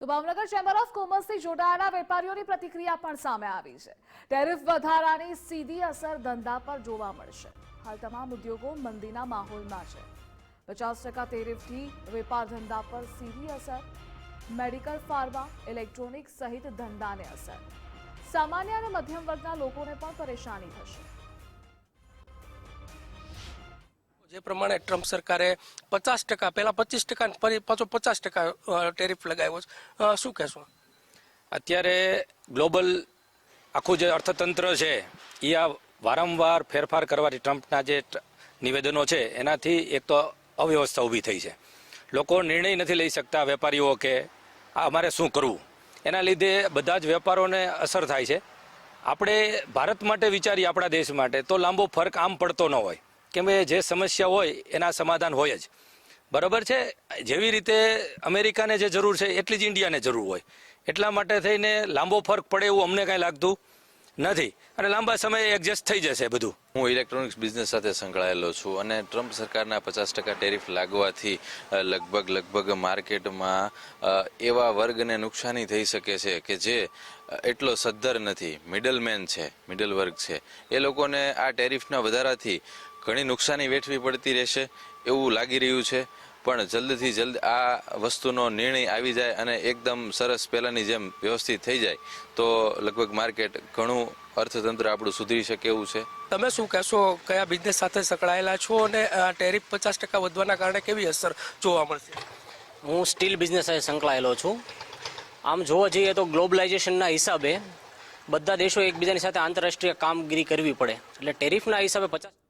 તો Bhavnagar chamber of કોમર્સથી જોડાયેલા વેપારીઓની પ્રતિક્રિયા પણ સામે આવી છે। ટેરિફ વધારાની સીધી અસર ધંધા પર જોવા મળશે। હાલ તમામ ઉદ્યોગો મંદીના માહોલમાં છે। 50% ટેરિફથી વેપાર ધંધા પર સીધી અસર, મેડિકલ, ફાર્મા, ઇલેક્ટ્રોનિક સહિત ધંધાને અસર। સામાન્ય અને મધ્યમ વર્ગના લોકોને પણ પરેશાની થશે। જે પ્રમાણે ટ્રમ્પ સરકારે 50% પહેલા 25% ફરી પાછો 50% ટેરિફ લગાવ્યો છે, શું કહેશો? અત્યારે ગ્લોબલ આખું જે અર્થતંત્ર છે એ આ વારંવાર ફેરફાર કરવાથી ટ્રમ્પના જે નિવેદનો છે એનાથી એક તો અવ્યવસ્થા ઊભી થઈ છે। લોકો નિર્ણય નથી લઈ શકતા, વેપારીઓ કે અમારે શું કરવું, એના લીધે બધા જ વેપારોને અસર થાય છે। આપણે ભારત માટે વિચારીએ, આપણા દેશ માટે, તો લાંબો ફરક આમ પડતો ન હોય, કેમ કે જે સમસ્યા હોય એના સમાધાન હોય જ, બરાબર છે। જેવી રીતે અમેરિકાને જે જરૂર છે એટલી જ ઇન્ડિયાને જરૂર હોય, એટલા માટે થઈને લાંબો ફરક પડે એવું અમને કાંઈ લાગતું નથી અને લાંબા સમયે એડજસ્ટ થઈ જશે બધું। હું ઇલેક્ટ્રોનિક્સ બિઝનેસ સાથે સંકળાયેલો છું અને ટ્રમ્પ સરકારના 50% ટેરિફ લાગવાથી લગભગ માર્કેટમાં એવા વર્ગને નુકસાની થઈ શકે છે કે જે એટલો સદ્ધર નથી, મિડલમેન છે, મિડલ વર્ગ છે, એ લોકોને આ ટેરિફના વધારાથી ઘણી નુકસાની વેઠવી પડતી રહેશે એવું લાગી રહ્યું છે। પણ જલ્દથી જલ્દ આ વસ્તુનો નિર્ણય આવી જાય અને એકદમ સરસ પહેલાંની જેમ વ્યવસ્થિત થઈ જાય તો લગભગ માર્કેટ ઘણું અર્થતંત્ર આપણું સુધરી શકે એવું છે। તમે શું કહેશો, કયા બિઝનેસ સાથે સંકળાયેલા છો અને ટેરિફ 50% વધવાના કારણે કેવી અસર જોવા મળશે? હું સ્ટીલ બિઝનેસ સાથે સંકળાયેલો છું। આમ જોવા જઈએ તો ગ્લોબલાઇઝેશનના હિસાબે બધા દેશો એકબીજાની સાથે આંતરરાષ્ટ્રીય કામગીરી કરવી પડે, એટલે ટેરિફના હિસાબે 50